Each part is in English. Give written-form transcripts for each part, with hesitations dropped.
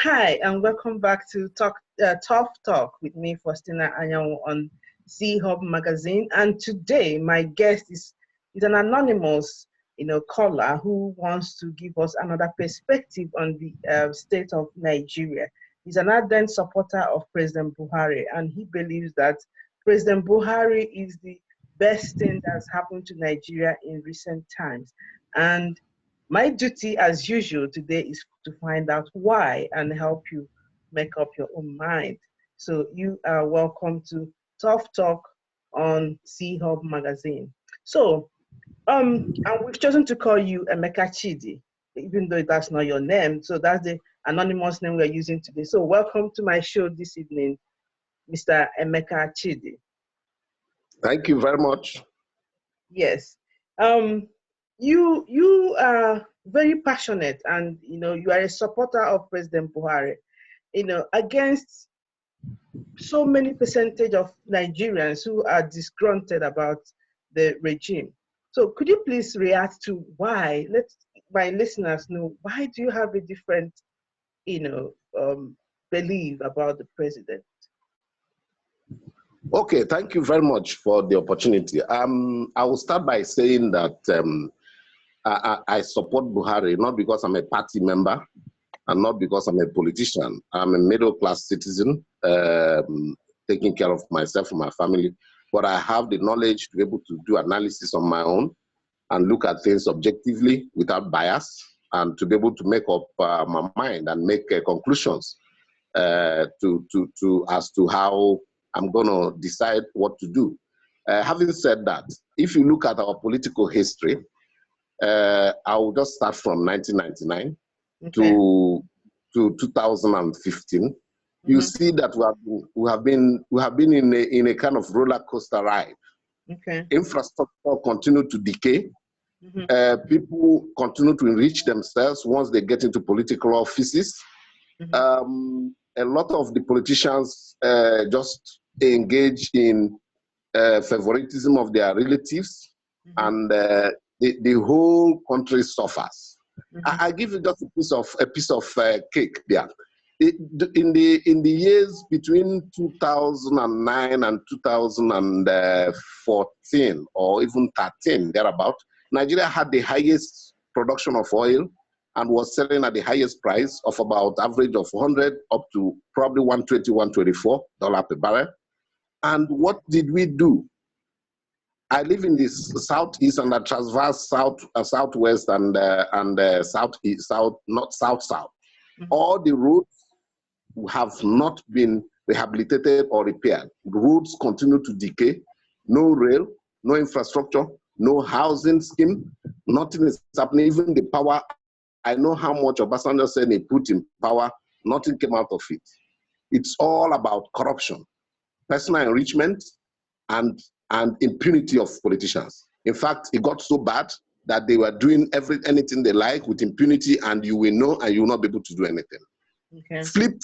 Hi, and welcome back to Tough Talk with me, Faustina Anyanwu, on C.Hub magazine. And today, my guest is an anonymous, caller who wants to give us another perspective on the state of Nigeria. He's an ardent supporter of President Buhari, and he believes that President Buhari is the best thing that's happened to Nigeria in recent times. And my duty, as usual, today is to find out why and help you make up your own mind. So you are welcome to Tough Talk on C.Hub magazine. So, and we've chosen to call you Emeka Chidi, even though that's not your name. So that's the anonymous name we're using today. So welcome to my show this evening, Mr. Emeka Chidi. Thank you very much. Yes. You are very passionate, and you are a supporter of President Buhari, against so many percentage of Nigerians who are disgruntled about the regime. So could you please react to why? Let my listeners know, why do you have a different belief about the president? Okay, thank you very much for the opportunity. I will start by saying that I support Buhari, not because I'm a party member and not because I'm a politician. I'm a middle-class citizen, taking care of myself and my family, but I have the knowledge to be able to do analysis on my own and look at things objectively without bias, and to be able to make up my mind and make conclusions as to how I'm going to decide what to do. Having said that, if you look at our political history, I will just start from 1999 to 2015. You see that we have been in a kind of roller coaster ride. Infrastructure continued to decay. People continue to enrich themselves once they get into political offices. A lot of the politicians just engage in favoritism of their relatives, and the whole country suffers. I give you just a piece of cake there. In the years between 2009 and 2014, or even 13, thereabout, Nigeria had the highest production of oil and was selling at the highest price of about average of 100 up to probably $120, $124 per barrel. And what did we do? I live in the southeast and I traverse southwest and southeast, not south. All the roads have not been rehabilitated or repaired. The roads continue to decay. No rail, no infrastructure, no housing scheme. Nothing is happening. Even the power, I know how much Obasanjo said he put in power. Nothing came out of it. It's all about corruption, personal enrichment, and impunity of politicians. In fact, it got so bad that they were doing anything they like with impunity, and you will know and you will not be able to do anything. Flip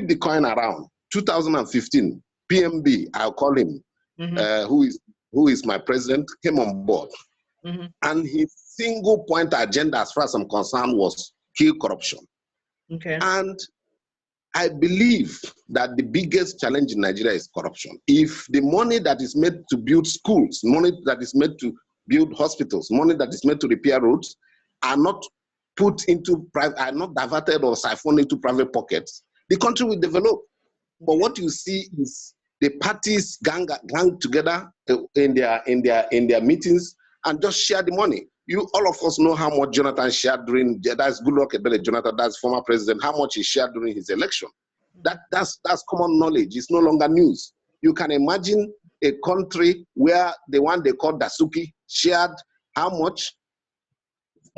the coin around. 2015, PMB, I'll call him, who is my president, came on board. And his single point agenda, as far as I'm concerned, was kill corruption. And I believe that the biggest challenge in Nigeria is corruption. If the money that is made to build schools, money that is made to build hospitals, money that is made to repair roads are not put into are not diverted or siphoned into private pockets, the country will develop. But what you see is the parties gang together in their meetings and just share the money. All of us know how much Jonathan shared during, that's Goodluck Ebele Jonathan, that's former president, how much he shared during his election. That's common knowledge. It's no longer news. You can imagine a country where the one they called Dasuki shared how much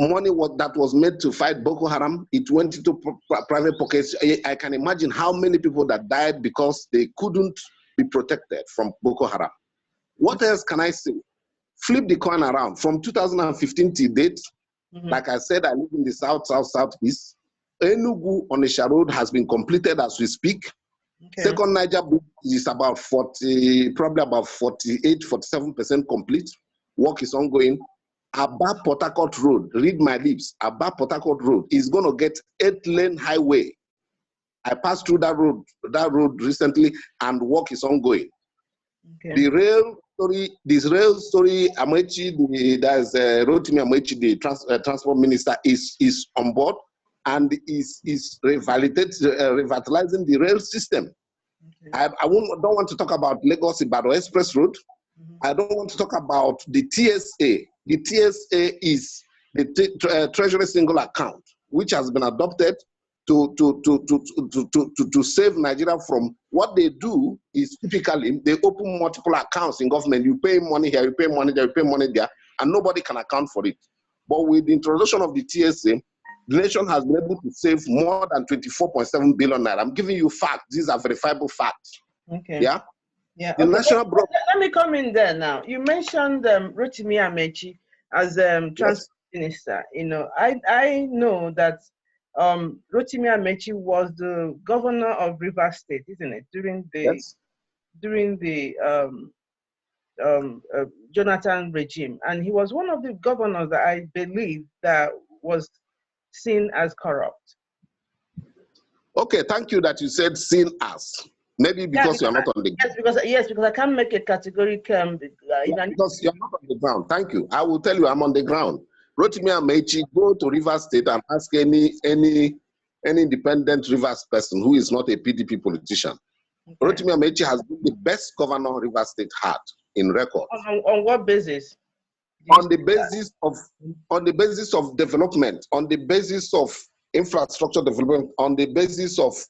money that was made to fight Boko Haram. It went into private pockets. I can imagine how many people that died because they couldn't be protected from Boko Haram. What else can I say? Flip the coin around. From 2015 to date, like I said, I live in the southeast. Enugu Onitsha Road has been completed as we speak. Second Niger Bridge is about 48, 47% complete. Work is ongoing. Aba Port Harcourt Road, read my lips, Aba Port Harcourt Road is going to get 8-lane highway I passed through that road recently, and work is ongoing. Okay. The rail story, Amechi, there's Rotimi Amechi, the transport minister, is on board and is revitalizing the rail system. Okay. I don't want to talk about Lagos-Ibadan Express Road. I don't want to talk about the TSA. The TSA is the Treasury Single Account, which has been adopted to save Nigeria from what they do is typically they open multiple accounts in government. You pay money here, you pay money there, you pay money there, and nobody can account for it. But with the introduction of the TSA, the nation has been able to save more than 24.7 billion naira. I'm giving you facts. These are verifiable facts. Okay. Yeah. Yeah. The okay. national let me come in there now. You mentioned Rotimi Amechi as transport minister. You know, I know that Rotimi Amechi was the governor of Rivers State, isn't it? During the Jonathan regime, and he was one of the governors that I believe that was seen as corrupt. Okay, thank you that you said seen as. Maybe because you're not on the ground. Yes, because I can't make a categorical. Because you're not on the ground. Thank you. I will tell you I'm on the ground. Rotimi Amechi, go to Rivers State and ask any independent Rivers person who is not a PDP politician. Okay. Rotimi Amechi has been the best governor Rivers State had in record. On what basis? On the basis of development, on the basis of infrastructure development, on the basis of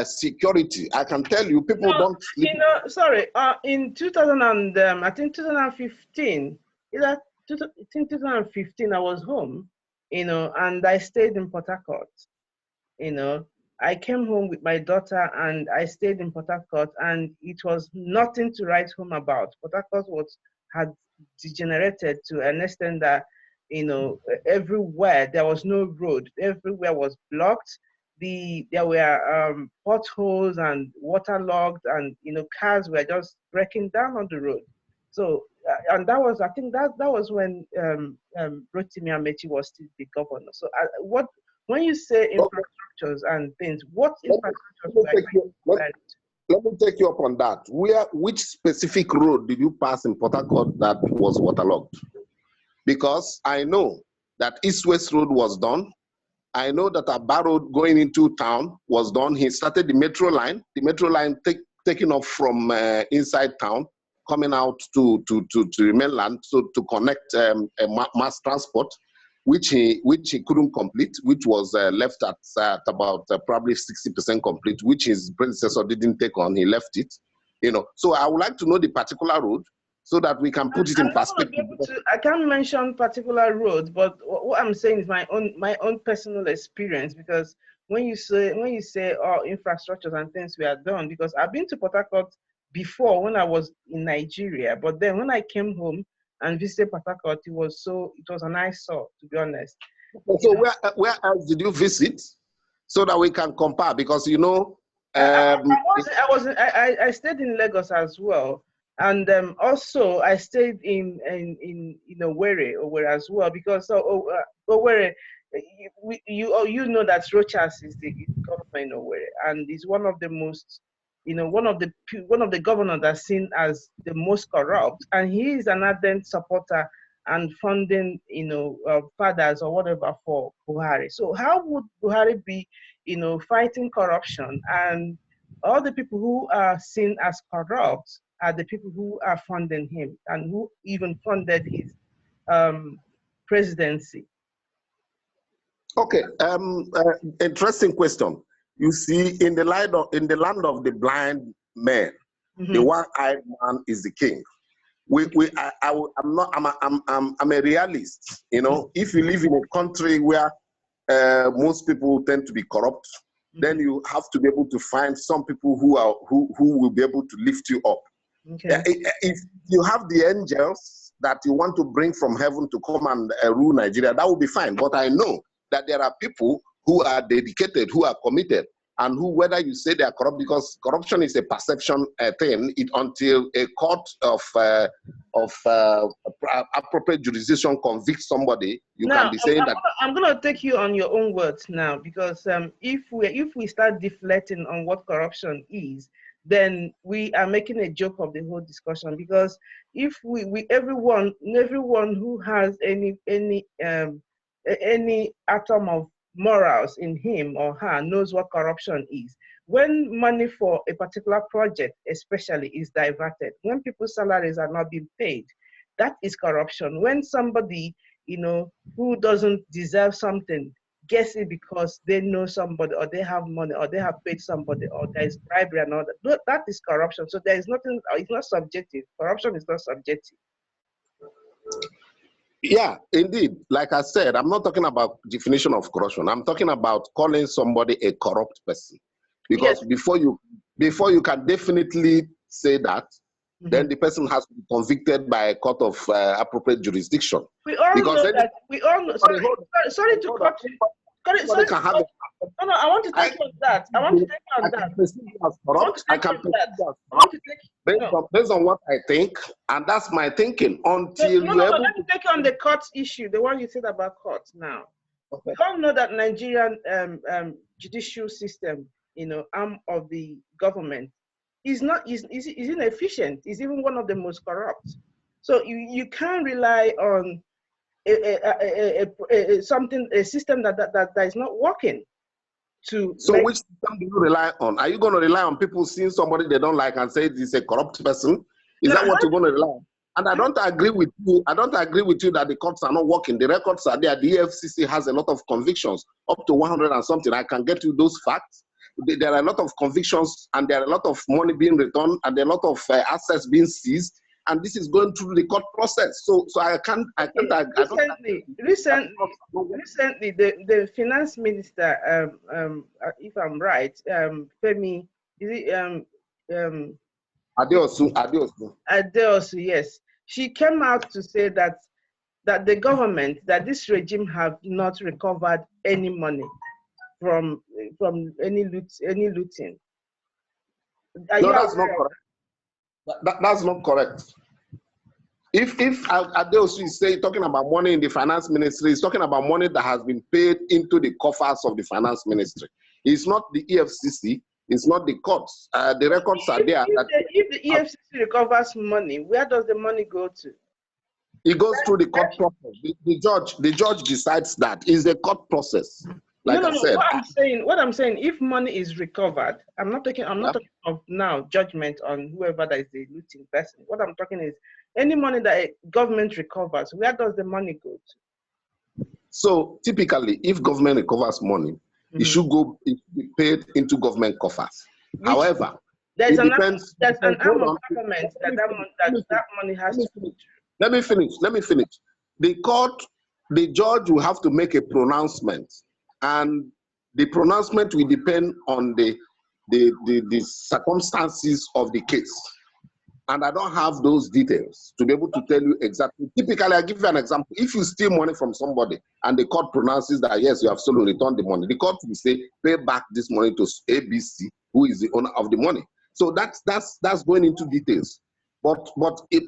security. I can tell you, people don't sleep. You know, sorry. In 2015, I think 2015, I was home, you know, and I stayed in Port Harcourt. You know, I came home with my daughter and I stayed in Port Harcourt, and it was nothing to write home about. Port Harcourt had degenerated to an extent that, you know, everywhere there was no road, everywhere was blocked. There were potholes and waterlogged, and you know, cars were just breaking down on the road. So and that was, I think that was when Rotimi Amechi was still the governor. So when you say infrastructures and things, what infrastructures? Let me take you up on that. Which specific road did you pass in Port Harcourt that was waterlogged? Because I know that East-West Road was done. I know that Aba Road going into town was done. He started the metro line taking off from inside town, coming out to the mainland, so to connect mass transport, which he couldn't complete, which was left at about probably 60% complete, which his predecessor didn't take on. He left it, you know. So I would like to know the particular road so that we can put it in perspective. I can't mention particular roads, but what I'm saying is my own personal experience, because when you say infrastructures and things were done, because I've been to Port Harcourt before when I was in Nigeria, but then when I came home and visited Port Harcourt, it was an eyesore, to be honest. So where else did you visit, so that we can compare? Because you know, I stayed in Lagos as well, and also I stayed in Owerri as well, because Owerri, you know that Rochas is the governor in Owerri, and is one of the most, you know, one of the governors that's seen as the most corrupt, and he is an ardent supporter and funding, you know, fathers or whatever for Buhari. So how would Buhari be, you know, fighting corruption, and all the people who are seen as corrupt are the people who are funding him and who even funded his presidency? Okay, interesting question. You see, in the land of the blind man, the one-eyed man is the king. I'm a realist. You know, if you live in a country where most people tend to be corrupt, then you have to be able to find some people who will be able to lift you up. Okay. If you have the angels that you want to bring from heaven to come and rule Nigeria, that will be fine. But I know that there are people who are dedicated, who are committed, and who, whether you say they are corrupt, because corruption is a perception thing, until a court of appropriate jurisdiction convicts somebody, you can be saying that. I'm going to take you on your own words now, because if we start deflecting on what corruption is, then we are making a joke of the whole discussion. Because if everyone who has any atom of morals in him or her knows what corruption is. When money for a particular project especially is diverted, when people's salaries are not being paid, that is corruption. When somebody, who doesn't deserve something gets it because they know somebody, or they have money, or they have paid somebody, or there is bribery and all that, that is corruption. So there is nothing, it's not subjective. Corruption is not subjective. Yeah, indeed. Like I said, I'm not talking about definition of corruption. I'm talking about calling somebody a corrupt person. Because yes, before you can definitely say that, then the person has to be convicted by a court of appropriate jurisdiction. We all know that. We all know. Sorry to cut you. Sorry, no, I want to take you on that. I want to take you on that. Based on what I think, and that's my thinking. Until let me take you on the courts issue, the one you said about courts now. Okay. We all know that Nigerian judicial system, arm of the government, is inefficient. Is even one of the most corrupt. So you can't rely on a system that is not working. So which system do you rely on? Are you going to rely on people seeing somebody they don't like and say this is a corrupt person? Is that what you're going to rely on? And I don't agree with you. I don't agree with you that the courts are not working. The records are there. The EFCC has a lot of convictions, up to 100 and something. I can get you those facts. There are a lot of convictions, and there are a lot of money being returned, and there are a lot of assets being seized. And this is going through the court process. So I can't. Recently, the finance minister, if I'm right, Femi, is it Adeosu, yes. She came out to say that the government, that this regime have not recovered any money from any looting. No, that's not correct. That's not correct. If Adeosu is talking about money in the finance ministry, he's talking about money that has been paid into the coffers of the finance ministry. It's not the EFCC. It's not the courts. The records are there. If the EFCC recovers money, where does the money go to? It goes through the court process. The judge decides that. It's a court process. Like I said. What I'm saying, if money is recovered, I'm not talking of now judgment on whoever that is the looting person. What I'm talking is any money that a government recovers, where does the money go to? So typically, if government recovers money, it should be paid into government coffers. However, there's an arm of government that money has to go to. Let me finish. The judge will have to make a pronouncement, and the pronouncement will depend on the circumstances of the case. And I don't have those details to be able to tell you exactly. Typically, I'll give you an example. If you steal money from somebody and the court pronounces that, yes, you have stolen, returned the money, the court will say, pay back this money to ABC, who is the owner of the money. So that's going into details. But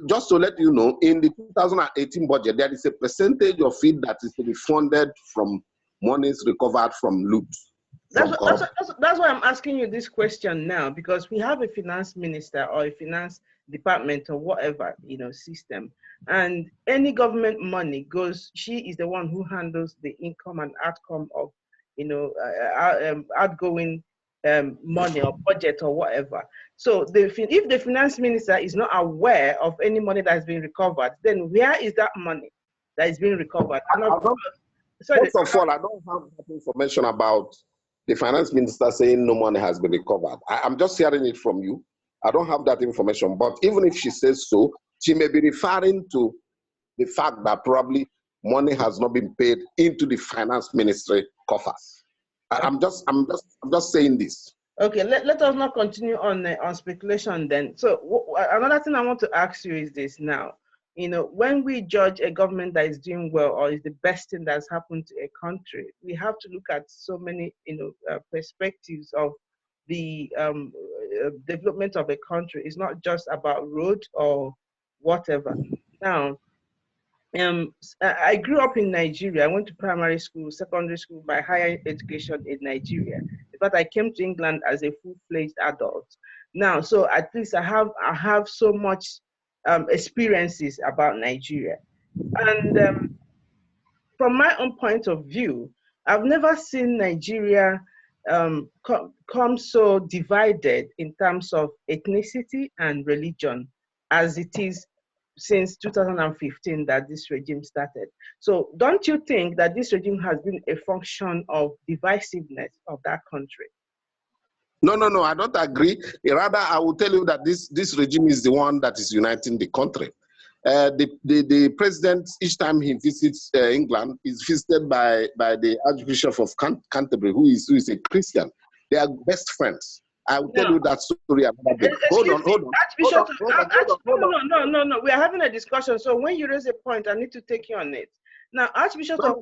just to let you know, in the 2018 budget, there is a percentage of it that is to be funded from monies recovered from loot. That's why I'm asking you this question now, because we have a finance minister or a finance department or whatever, system, and any government money goes, she is the one who handles the income and outcome of, outgoing money or budget or whatever. So if the finance minister is not aware of any money that has been recovered, then where is that money that is being recovered? First of all, I don't have that information about the finance minister saying no money has been recovered. I'm just hearing it from you. I don't have that information. But even if she says so, she may be referring to the fact that probably money has not been paid into the finance ministry coffers. I'm just saying this. Okay, let us not continue on speculation then. So another thing I want to ask you is this now. You know, when we judge a government that is doing well or is the best thing that's happened to a country, we have to look at so many, perspectives of the development of a country. It's not just about road or whatever. Now, I grew up in Nigeria. I went to primary school, secondary school, my higher education in Nigeria. In fact, I came to England as a full-fledged adult. Now, so at least I have so much experiences about Nigeria. And from my own point of view, I've never seen Nigeria come so divided in terms of ethnicity and religion as it is since 2015 that this regime started. So don't you think that this regime has been a function of divisiveness of that country? No, I don't agree. Rather, I will tell you that this regime is the one that is uniting the country. The president, each time he visits England, is visited by the Archbishop of Canterbury, who is a Christian. They are best friends. I will tell you that story another day. Hold on. No. We are having a discussion. So when you raise a point, I need to take you on it. Now, Archbishop of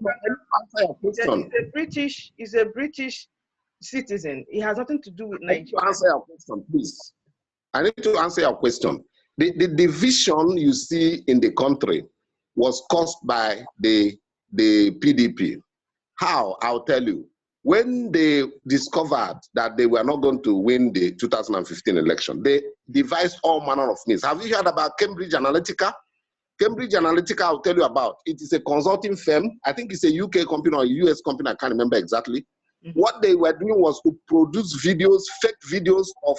Canterbury is a British citizen. It has nothing to do with Nigeria. I need to answer your question, please. I need to answer your question. The division you see in the country was caused by the PDP. How? I'll tell you. When they discovered that they were not going to win the 2015 election, they devised all manner of means. Have you heard about Cambridge Analytica? Cambridge Analytica, I'll tell you about. It is a consulting firm. I think it's a UK company or a US company. I can't remember exactly. Mm-hmm. What they were doing was to produce videos, fake videos of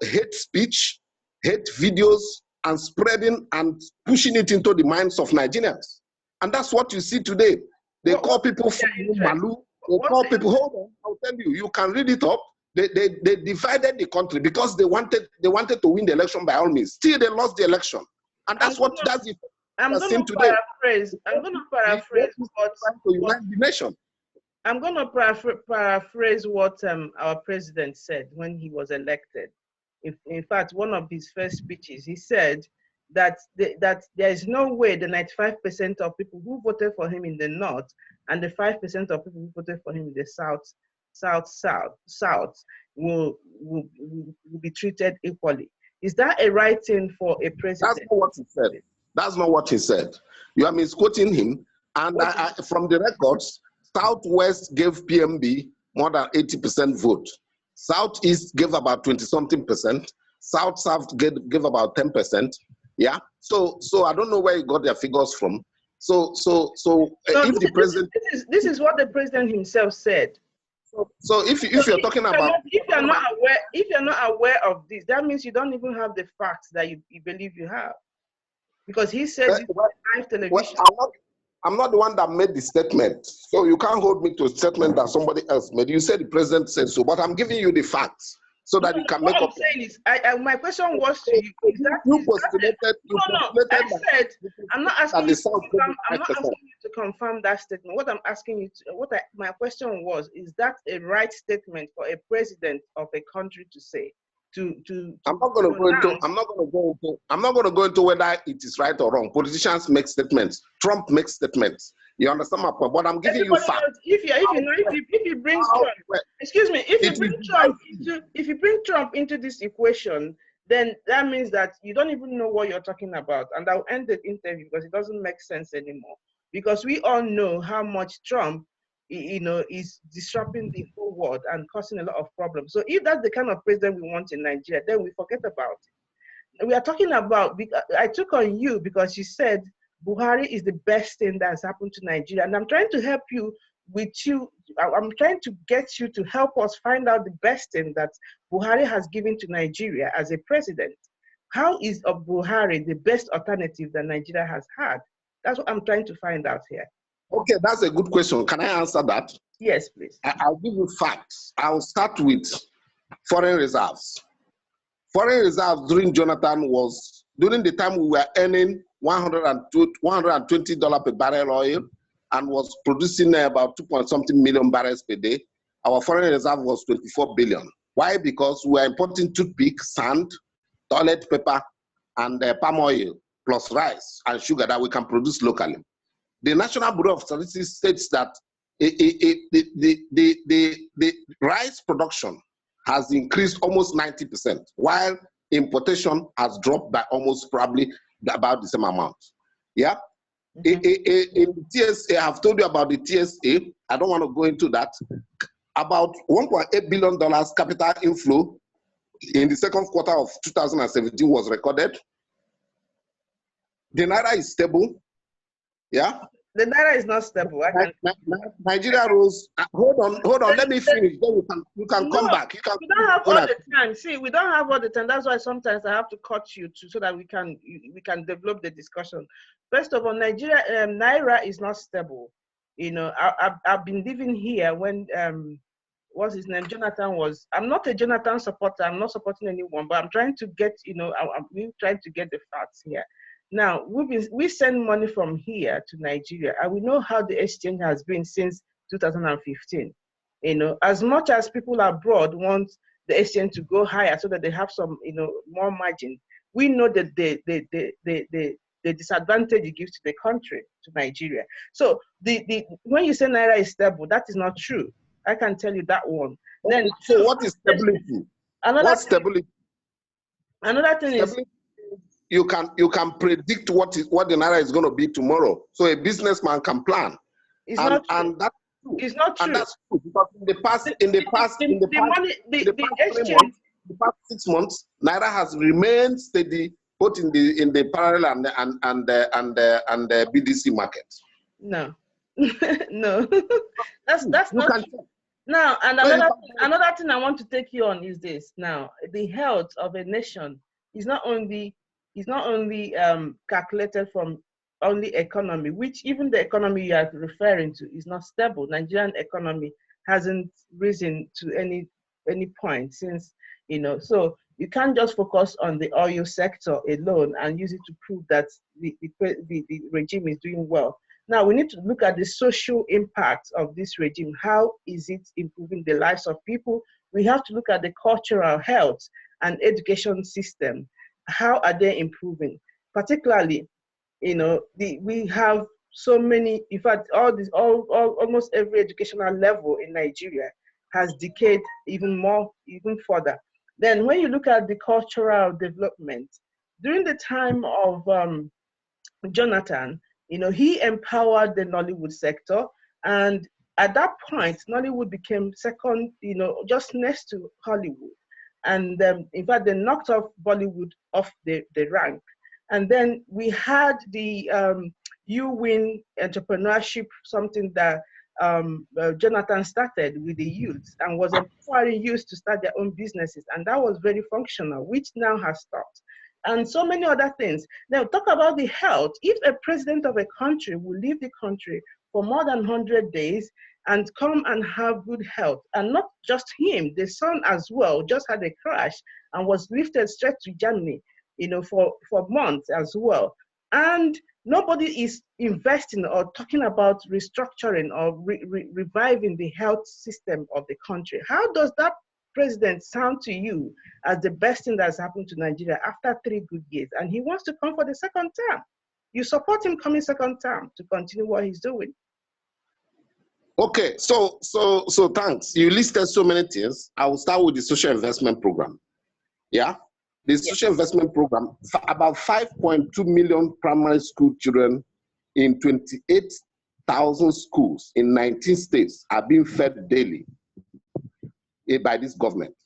hate speech, hate videos, and spreading and pushing it into the minds of Nigerians. And that's what you see today. They call people Malu. They call people, hold on, I'll tell you, you can read it up. They divided the country because they wanted to win the election by all means. Still, they lost the election. And that's the I'm going to paraphrase. I'm going to paraphrase what our president said when he was elected. In fact, one of his first speeches, he said that there is no way the 95% of people who voted for him in the north and the 5% of people who voted for him in the south will be treated equally. Is that a right thing for a president? That's not what he said. That's not what he said. You are misquoting him. And from the records, Southwest gave PMB more than 80% vote. Southeast gave about 20-something%. South gave about 10%. Yeah. So I don't know where you got their figures from. So if the president, this is what the president himself said. So if you're talking about, if you're not aware of this, that means you don't even have the facts that you believe you have, because he said it on live television. I'm not the one that made the statement, so you can't hold me to a statement that somebody else made. You said the president said so, but I'm giving you the facts so that you can make up. My question was to you. I'm not asking you to confirm that statement. What I'm asking you my question was, is that a right statement for a president of a country to say? I'm not going to go into whether it is right or wrong. Politicians make statements. Trump makes statements. You understand my point? But I'm giving you facts. If you bring Trump into this equation, then that means that you don't even know what you're talking about. And I'll end the interview because it doesn't make sense anymore. Because we all know how much Trump, is disrupting the whole world and causing a lot of problems. So if that's the kind of president we want in Nigeria, then we forget about it. We are talking about, I took on you because you said Buhari is the best thing that has happened to Nigeria. And I'm trying to help you I'm trying to get you to help us find out the best thing that Buhari has given to Nigeria as a president. How is Buhari the best alternative that Nigeria has had? That's what I'm trying to find out here. Okay, that's a good question. Can I answer that? Yes, please. I'll give you facts. I'll start with foreign reserves. Foreign reserves during Jonathan was, during the time we were earning $120 per barrel oil and was producing about 2-point-something million barrels per day, our foreign reserve was 24 billion. Why? Because we are importing toothpick, sand, toilet paper, and palm oil plus rice and sugar that we can produce locally. The National Bureau of Statistics states that the rice production has increased almost 90%, while importation has dropped by almost probably about the same amount. Yeah. In the TSA, I've told you about the TSA. I don't want to go into that. About $1.8 billion capital inflow in the second quarter of 2017 was recorded. The Naira is stable. Yeah. The Naira is not stable. Nigeria rose. Hold on. Let me finish. Then you can come back. We don't have all the time. See, we don't have all the time. That's why sometimes I have to cut you so that we can develop the discussion. First of all, Naira is not stable. You know, I've been living here when what's his name? Jonathan was. I'm not a Jonathan supporter. I'm not supporting anyone, but I'm trying to get, I'm trying to get the facts here. Now, we send money from here to Nigeria, and we know how the exchange has been since 2015. You know, as much as people abroad want the exchange to go higher so that they have some, more margin, we know that the disadvantage it gives to the country, to Nigeria. So when you say Naira is stable, that is not true. I can tell you that one. Then, so what is stability? What's stability? Another thing is, you can predict what the Naira is going to be tomorrow. So a businessman can plan. It's not true. And that's true. It's not true. And that's true because in the past 6 months, Naira has remained steady both in the parallel and the BDC market. No, no, that's not true. Now, and another thing I want to take you on is this. Now, the health of a nation is not only calculated from only economy, which even the economy you are referring to is not stable. Nigerian economy hasn't risen to any point since, so you can't just focus on the oil sector alone and use it to prove that the regime is doing well. Now we need to look at the social impact of this regime. How is it improving the lives of people? We have to look at the cultural health and education system. How are they improving? Particularly, we have so many, in fact, almost every educational level in Nigeria has decayed even further. Then when you look at the cultural development, during the time of Jonathan, he empowered the Nollywood sector, and at that point, Nollywood became second, just next to Hollywood. And in fact, they knocked off Bollywood off the rank. And then we had the You Win entrepreneurship, something that Jonathan started with the youth and was empowering youth to start their own businesses. And that was very functional, which now has stopped. And so many other things. Now, talk about the health. If a president of a country will leave the country for more than 100 days and come and have good health, and not just him, the son as well just had a crash and was lifted straight to Germany, for months as well. And nobody is investing or talking about restructuring or reviving the health system of the country. How does that president sound to you as the best thing that's happened to Nigeria after 3 good years? And he wants to come for the second term. You support him coming second term to continue what he's doing. Okay, so thanks. You listed so many things. I will start with the social investment program. Yeah, the social investment program, about 5.2 million primary school children in 28,000 schools in 19 states are being fed daily by this government.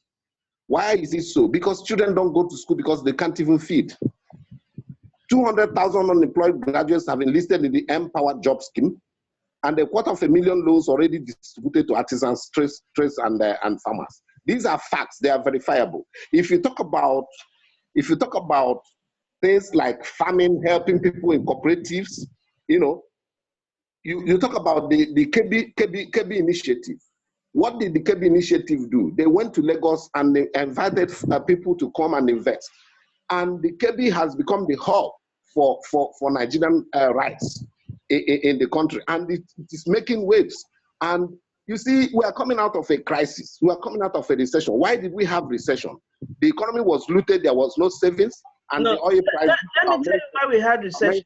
Why is it so? Because children don't go to school because they can't even feed. 200,000 unemployed graduates have enlisted in the Empower Job Scheme, and 250,000 loans already distributed to artisans, trades, and farmers. These are facts; they are verifiable. If you talk about things like farming, helping people in cooperatives, you talk about the KB initiative. What did the KB initiative do? They went to Lagos and they invited people to come and invest, and the KB has become the hub for Nigerian rice in the country, and it is making waves. And you see, we are coming out of a crisis. We are coming out of a recession. Why did we have recession? The economy was looted. There was no savings. and No, the oil price. let me tell you why we had recession.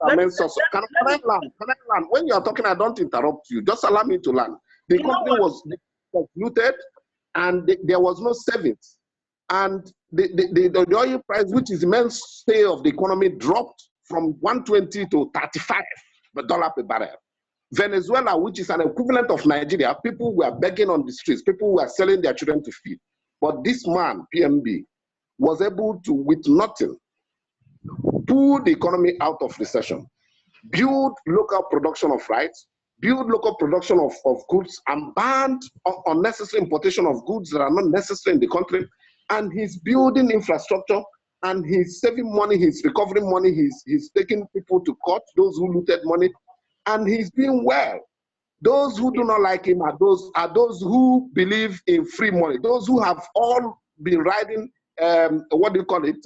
Can I land? When you are talking, I don't interrupt you. Just allow me to land. The company was looted, and there was no savings. And the oil price, which is the mainstay of the economy, dropped from 120 to $35 per barrel. Venezuela, which is an equivalent of Nigeria, people were begging on the streets. People were selling their children to feed. But this man, PMB, was able to, with nothing, pull the economy out of recession, build local production of rice, build local production of goods, and banned unnecessary importation of goods that are not necessary in the country. And he's building infrastructure, and he's saving money, he's recovering money, he's taking people to court, those who looted money, and he's doing well. Those who do not like him are those who believe in free money, those who have all been riding what do you call it,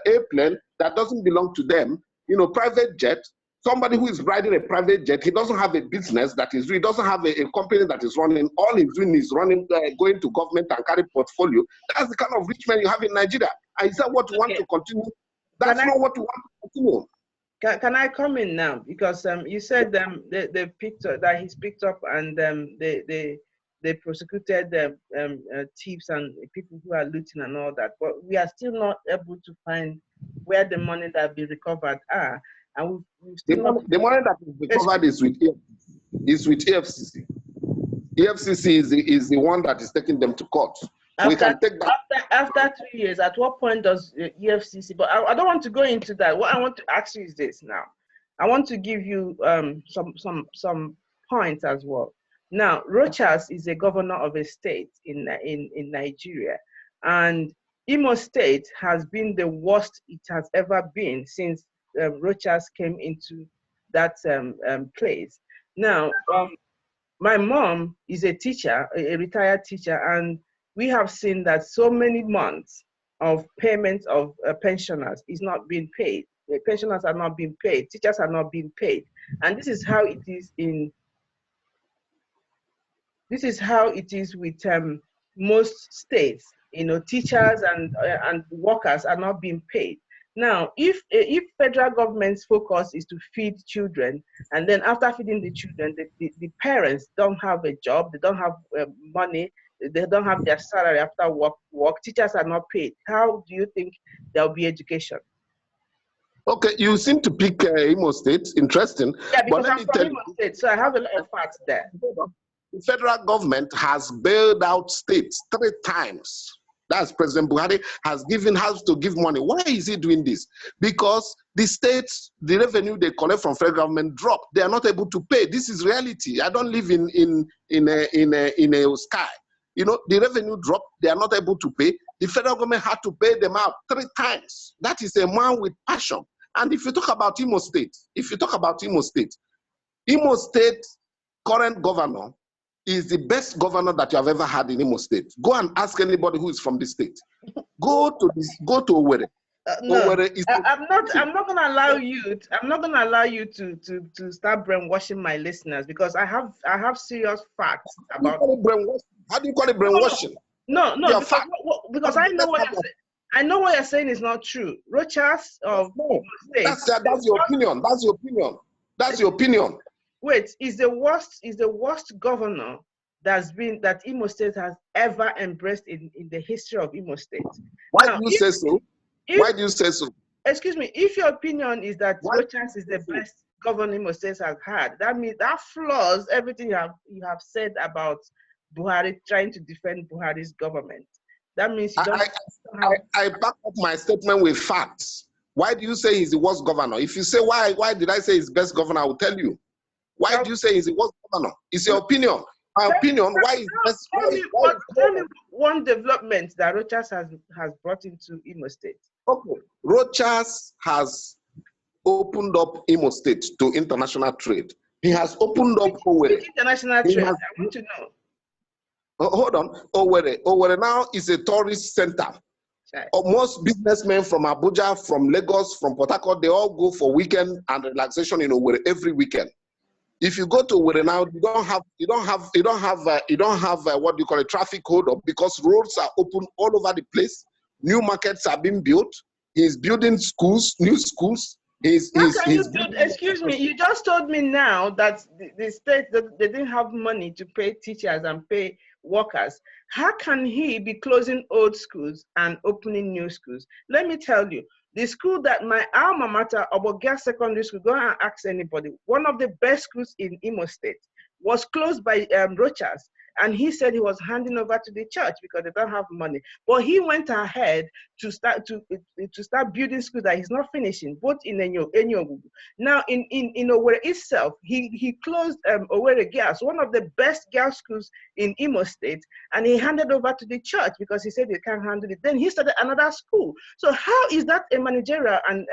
airplane that doesn't belong to them, you know, private jet. Somebody who is riding a private jet, he doesn't have a business that is doing, doesn't have a company that is running. All he's doing is running, going to government and carry portfolio. That's the kind of rich man you have in Nigeria. And is that what you want to continue? That's not what you want to continue. Can I come in now? Because you said they picked up, that he's picked up, and they prosecuted thieves and people who are looting and all that. But we are still not able to find where the money that be recovered are. And we've still the money that is recovered is with EFCC. EFCC is the one that is taking them to court. We can take that. After 3 years, at what point does EFCC, but I don't want to go into that. What I want to ask you is this now. I want to give you some points as well. Now, Rochas is a governor of a state in Nigeria, and Imo State has been the worst it has ever been since Rochas came into that place. Now, my mom is a teacher, a retired teacher, and we have seen that so many months of payments of pensioners is not being paid. The pensioners are not being paid. Teachers are not being paid, and this is how it is in. This is how it is with most states. You know, teachers and workers are not being paid. Now, if federal government's focus is to feed children, and then after feeding the children, the parents don't have a job, they don't have money, they don't have their salary after work, teachers are not paid. How do you think there will be education? Okay, you seem to pick Imo State. Interesting. Yeah, because I'm from Imo State, so I have a lot of facts there. The federal government has bailed out states 3 times. That's President Buhari has to give money. Why is he doing this? Because the states, the revenue they collect from federal government dropped. They are not able to pay. This is reality. I don't live in a sky. You know, the revenue dropped. They are not able to pay. The federal government had to pay them out 3 times. That is a man with passion. And if you talk about Imo State, Imo State current governor is the best governor that you have ever had in Imo State. Go and ask anybody who is from the state. Go to Owerri. No, I'm not going to allow you. I'm not going to allow you to start brainwashing my listeners, because I have serious facts about. How do you call it brainwashing? No, because I know what you're saying. I know what you're saying is not true. Rochas of Imo State. That's your opinion. That's your opinion. Wait, is the worst governor that Imo State has ever embraced in the history of Imo State. Why do you say so? Why do you say so? Excuse me, if your opinion is that Rochas is the best governor Imo State has had, that means that flaws everything you have said about Buhari trying to defend Buhari's government. That means you don't I back up my statement with facts. Why do you say he's the worst governor? If you say why did I say he's best governor, I will tell you. Why do you say he's the worst governor? It's your opinion. My opinion, why is best? Tell me one development that Rochas has brought into Imo State. Okay. Rochas has opened up Imo State to international trade. He has opened up Owerri. International trade, I want to know. Hold on. Owerri now is a tourist center. Right. Most businessmen from Abuja, from Lagos, from Port Harcourt, they all go for weekend and relaxation in Owerri every weekend. If you go to Owerri now, you don't have what do you call a traffic hold up, because roads are open all over the place. New markets are being built. He's building schools, new schools. How can you build, Building. excuse me, you just told me now that the state, that they didn't have money to pay teachers and pay workers. How can he be closing old schools and opening new schools? Let me tell you, the school that my alma mater, Obogia Secondary School, go and ask anybody, one of the best schools in Imo State, was closed by Rochas. And he said he was handing over to the church because they don't have money. But he went ahead to start building schools that he's not finishing, both in Enyogu. Now in Owerri itself, he closed Owerri Girls, one of the best girls schools in Imo State, and he handed over to the church because he said they can't handle it. Then he started another school. So how is that a managerial and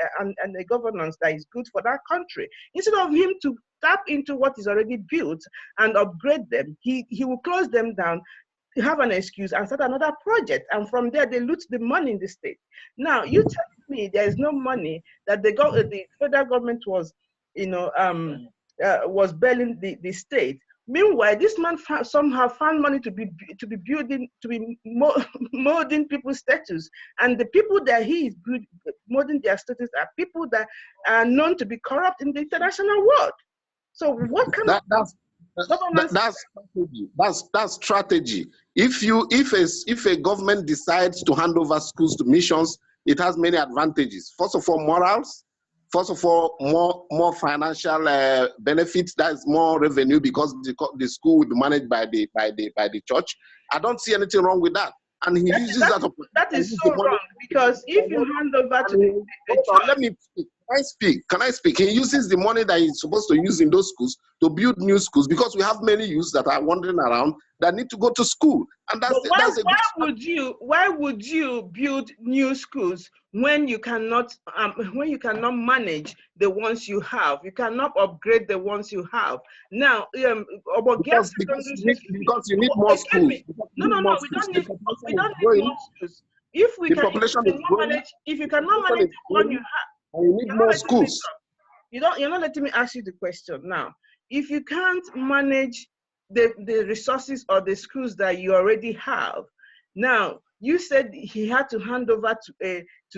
a governance that is good for that country? Instead of him to tap into what is already built and upgrade them, he will close them down, have an excuse, and start another project. And from there, they loot the money in the state. Now, you tell me there is no money, that the federal government was, was bailing the state. Meanwhile, this man somehow found money to be molding people's status, and the people that he is molding their status are people that are known to be corrupt in the international world. So what kind of that's strategy. That's strategy. If a government decides to hand over schools to missions, it has many advantages. First of all, morals. First of all, more financial benefits. That's more revenue because the school will be managed by the church. I don't see anything wrong with that. And he uses that. That is so wrong, because if you hand over to the church, let me speak. Can I speak? He uses the money that he's supposed to use in those schools to build new schools, because we have many youths that are wandering around that need to go to school. And why would you build new schools when you cannot manage the ones you have? You cannot upgrade the ones you have. Now, because you need more schools. No, we don't need more schools. If you cannot manage the one you have, and you need more schools. You're not letting me ask you the question now. If you can't manage the resources or the schools that you already have, now you said he had to hand over to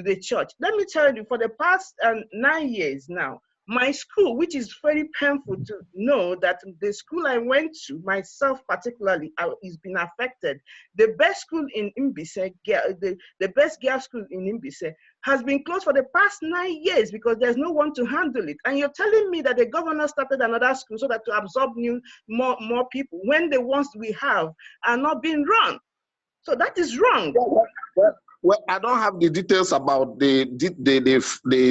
the church. Let me tell you, for the past 9 years now, my school, which is very painful to know that the school I went to, myself particularly, is been affected. The best school in Imbise, the best girls school in Imbise, has been closed for the past 9 years because there's no one to handle it. And you're telling me that the governor started another school so that to absorb more people, when the ones we have are not being run. So that is wrong. Well, I don't have the details about the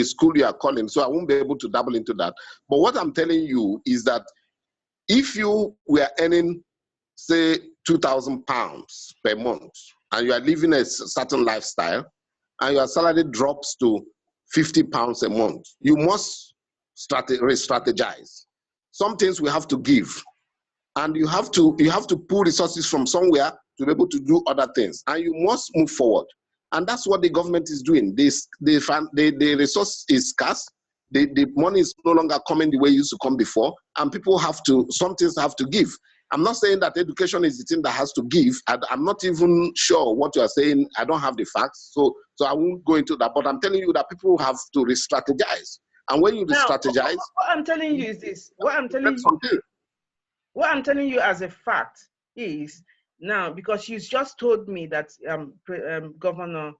school you are calling, so I won't be able to dabble into that. But what I'm telling you is that if you were earning, say, £2,000 per month, and you are living a certain lifestyle, and your salary drops to £50 a month, you must re-strategize. Some things we have to give, and you have to pull resources from somewhere to be able to do other things, and you must move forward. And that's what the government is doing. The resource is scarce. The money is no longer coming the way it used to come before, and some things have to give. I'm not saying that education is the thing that has to give. I'm not even sure what you are saying. I don't have the facts, so I won't go into that. But I'm telling you that people have to re-strategize. And when you re-strategize, what I'm telling you is this. What I'm telling you as a fact is, now, because you just told me that Governor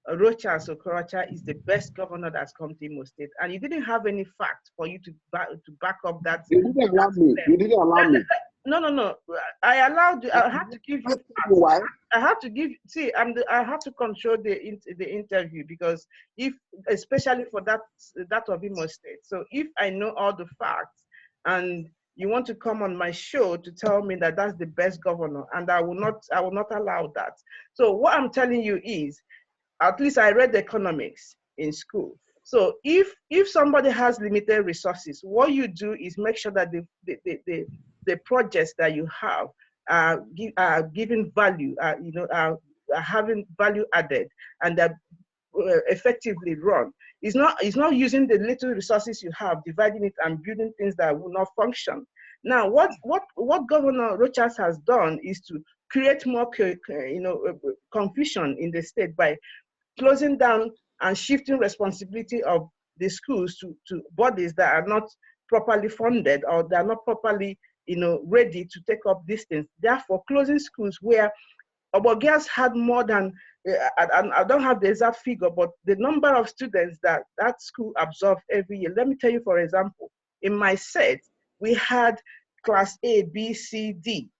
Rochas Okorocha is the best governor that's come to Imo State, and you didn't have any fact for you to back up that. You didn't allow me. You didn't allow me. No. I allowed you. I had to give you. Why? I have to give. See, I have to control the interview, because especially for that of Imo State. So if I know all the facts and you want to come on my show to tell me that that's the best governor, and I will not allow that. So what I'm telling you is, at least I read economics in school. So if somebody has limited resources, what you do is make sure that the projects that you have are giving value, are having value added, and that effectively run. It's not using the little resources you have, dividing it and building things that will not function. Now, what Governor Rochas has done is to create more confusion in the state by closing down and shifting responsibility of the schools to bodies that are not properly funded or they are not properly, ready to take up these things. Therefore, closing schools where our girls had more than, I don't have the exact figure, but the number of students that that school absorbed every year. Let me tell you, for example, in my set, we had class A, B, C, D.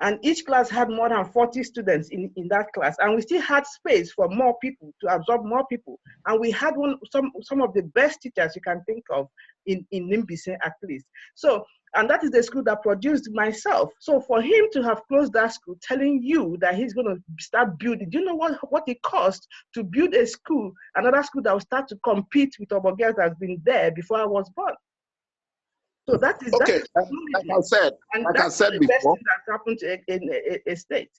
And each class had more than 40 students in that class. And we still had space for more people, to absorb more people. And we had some of the best teachers you can think of in Nimbise at least. So, and that is the school that produced myself. So for him to have closed that school, telling you that he's going to start building, do you know what it cost to build a school, another school that will start to compete with our girls that has been there before I was born? So that is okay. Like I said before, that's happened to a state.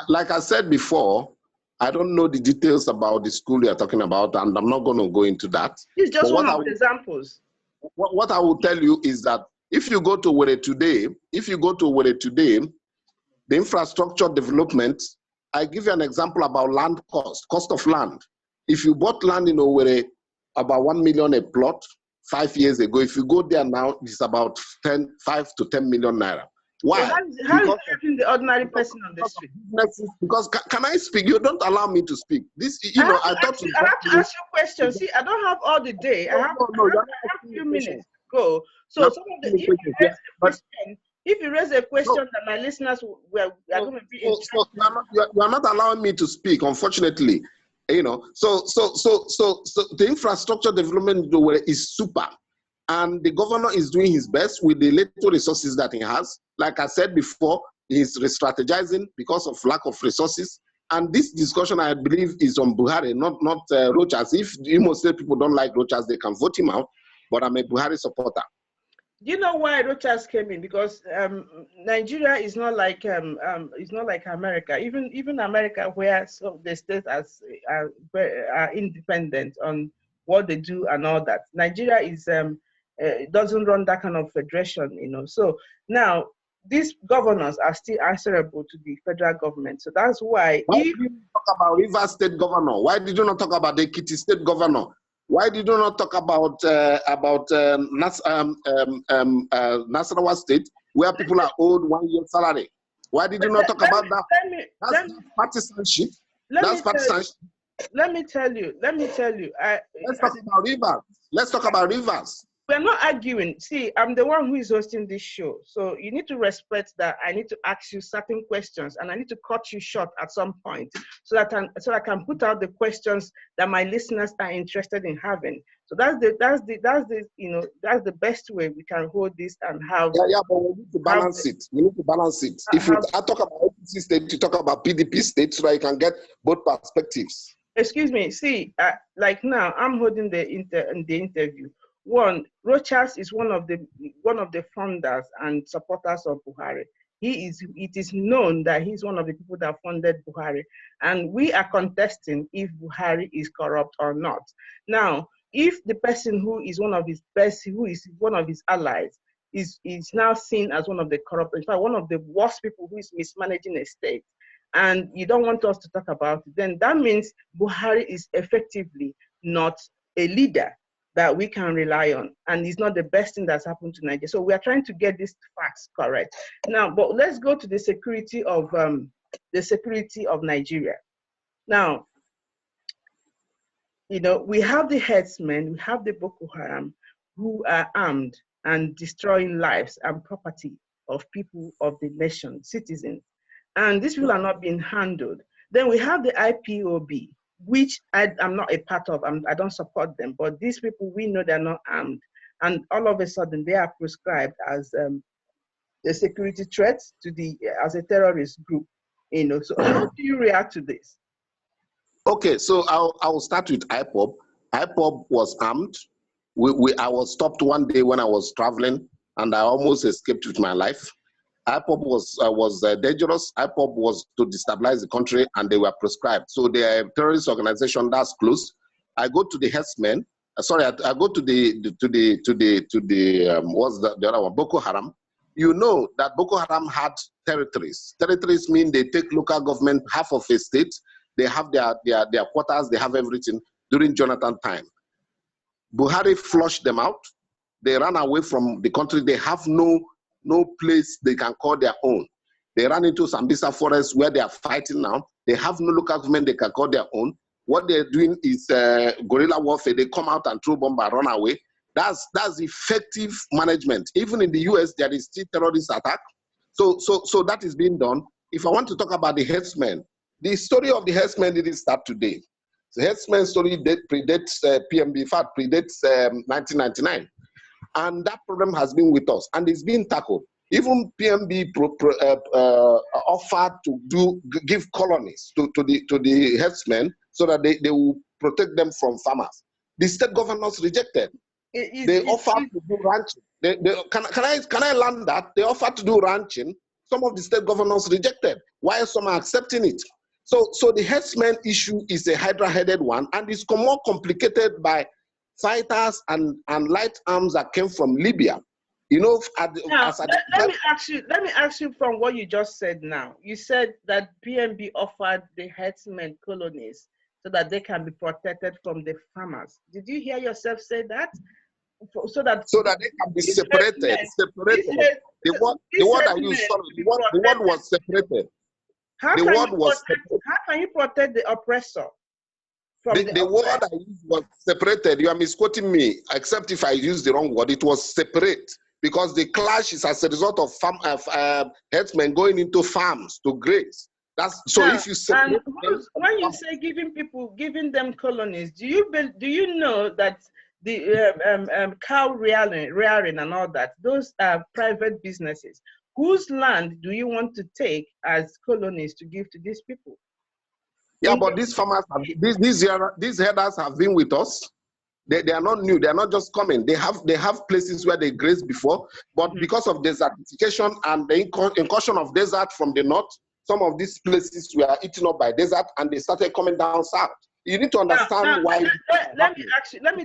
Like I said before, I don't know the details about the school you're talking about, and I'm not going to go into that. It's just one of the examples. What I will tell you is that if you go to Owerri today, the infrastructure development, I give you an example about land cost of land. If you bought land in Owerri about 1 million a plot 5 years ago, if you go there now, it's about 5 to 10 million naira. Why? So how is it helping the ordinary person on the street? Because can I speak? You don't allow me to speak. This, I have to ask you questions. See, I don't have all the day. I have a few minutes to go. So if you raise a question that my listeners are going to be interested. You are not allowing me to speak, unfortunately. So the infrastructure development is super. And the governor is doing his best with the little resources that he has. Like I said before, he's re-strategizing because of lack of resources. And this discussion, I believe, is on Buhari, not Rochas. If Imo State people don't like Rochas, they can vote him out. But I'm a Buhari supporter. Do you know why Rochas came in? Because Nigeria is not like America. Even America, where some of the states are independent on what they do and all that. Nigeria is doesn't run that kind of federation, So now these governors are still answerable to the federal government. So that's why. Why did you talk about Rivers State governor? Why did you not talk about the Ekiti State governor? Why did you not talk about Nasarawa State, where people are owed 1 year salary? Why did you not talk about that? That's partisanship. That's partisanship. Let me tell you. Let's talk about Rivers. Let's talk about Rivers. We're not arguing. See, I'm the one who is hosting this show. So you need to respect that I need to ask you certain questions and I need to cut you short at some point so that I can put out the questions that my listeners are interested in having. So that's the best way we can hold this and have. Yeah, but we need to balance it. We need to balance it. If I talk about APC state, you talk about PDP state so that you can get both perspectives. Excuse me. See, like now I'm holding the interview. One, Rochas is one of the founders and supporters of Buhari. It is known that he's one of the people that funded Buhari, and we are contesting if Buhari is corrupt or not. Now, if the person who is one of his allies is now seen as one of the corrupt, in fact, one of the worst people who is mismanaging a state, and you don't want us to talk about it, then that means Buhari is effectively not a leader that we can rely on, and it's not the best thing that's happened to Nigeria. So we are trying to get these facts correct now. But let's go to the security of Nigeria. Now, we have the herdsmen, we have the Boko Haram, who are armed and destroying lives and property of people of the nation, citizens, and these people are not being handled. Then we have the IPOB, which I'm not a part of. I don't support them, but these people, we know they're not armed, and all of a sudden they are prescribed as a security threat as a terrorist group. So how do you react to this? Okay, so I'll start with IPOB. IPOB was armed. I was stopped one day when I was traveling, and I almost escaped with my life. IPOB was dangerous. IPOB was to destabilize the country, and they were prescribed. So they are a terrorist organization that's close. I go to the herdsmen. I go to what's the other one? Boko Haram. You know that Boko Haram had territories. Territories mean they take local government, half of a state. They have their quarters. They have everything. during Jonathan time. Buhari flushed them out. They ran away from the country. They have no place they can call their own. They ran into Sambisa forest where they are fighting now. They have no local government they can call their own. What they're doing is guerrilla warfare. They come out and throw bomb and run away. That's effective management. Even in the US, there is still terrorist attack. So that is being done. If I want to talk about the herdsmen, the story of the herdsmen didn't start today. The herdsmen story predates PMB, in fact, predates 1999. And that problem has been with us, and it's been tackled. Even PMB offered to give colonies to the herdsmen so that they will protect them from farmers. The state governors rejected. They offered to do ranching. Can I land that? They offered to do ranching. Some of the state governors rejected, while some are accepting it. So the herdsmen issue is a hydra-headed one, and it's more complicated by fighters and light arms that came from Libya. You know, let me ask you from what you just said now. You said that PMB offered the herdsmen colonies so that they can be protected from the farmers. Did you hear yourself say that? So that they can be separated. The word I used, sorry, the word was separated. How can you protect the oppressor? The word I used was separated. You are misquoting me, except if I use the wrong word. It was separate because the clash is as a result of herdsmen going into farms to graze. That's so. Now, if you separate, when you say giving them colonies, do you know that the cow rearing and all that, those are private businesses? Whose land do you want to take as colonies to give to these people? Yeah, but these farmers, these herders have been with us. They are not new. They are not just coming. They have places where they grazed before, but because of desertification and the incursion of desert from the north, some of these places were eaten up by desert, and they started coming down south. You need to understand why. Let me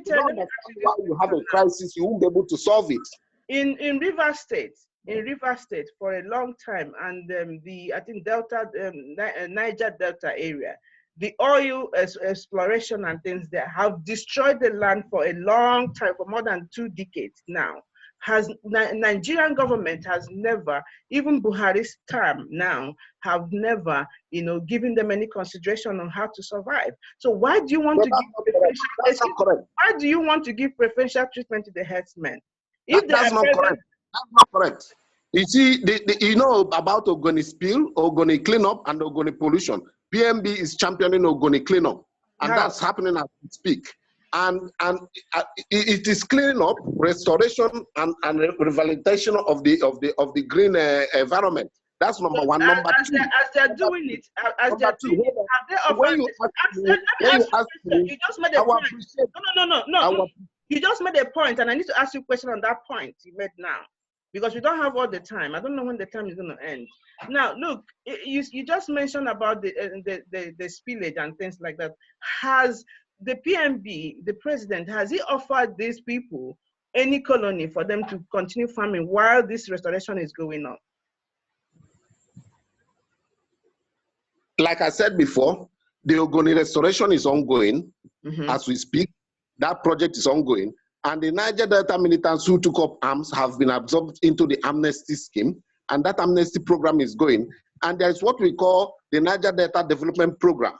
tell you why you have a crisis. You won't be able to solve it. In River State, for a long time, and I think Niger Delta area, the oil exploration and things there have destroyed the land for a long time, for more than 2 decades now. Nigerian government has never, even Buhari's term now, have never, given them any consideration on how to survive. So why do you want to give preferential treatment to the herdsmen? That's not correct. That's not correct. You see, you know about Ogoni spill, Ogoni cleanup, and Ogoni pollution. PMB is championing Ogoni cleanup, and that's happening as we speak. And it is cleaning up, restoration, and revitalization of the green environment. That's number one. Number two, as they're doing it, have they offered? You just made a point. No. You just made a point, and I need to ask you a question on that point you made now, because we don't have all the time. I don't know when the time is going to end. Now, look, you just mentioned about the spillage and things like that. Has the PMB, the president, has he offered these people any colony for them to continue farming while this restoration is going on? Like I said before, the Ogoni restoration is ongoing as we speak. That project is ongoing. And the Niger Delta militants who took up arms have been absorbed into the amnesty scheme. And that amnesty program is going. And there's what we call the Niger Delta Development Program,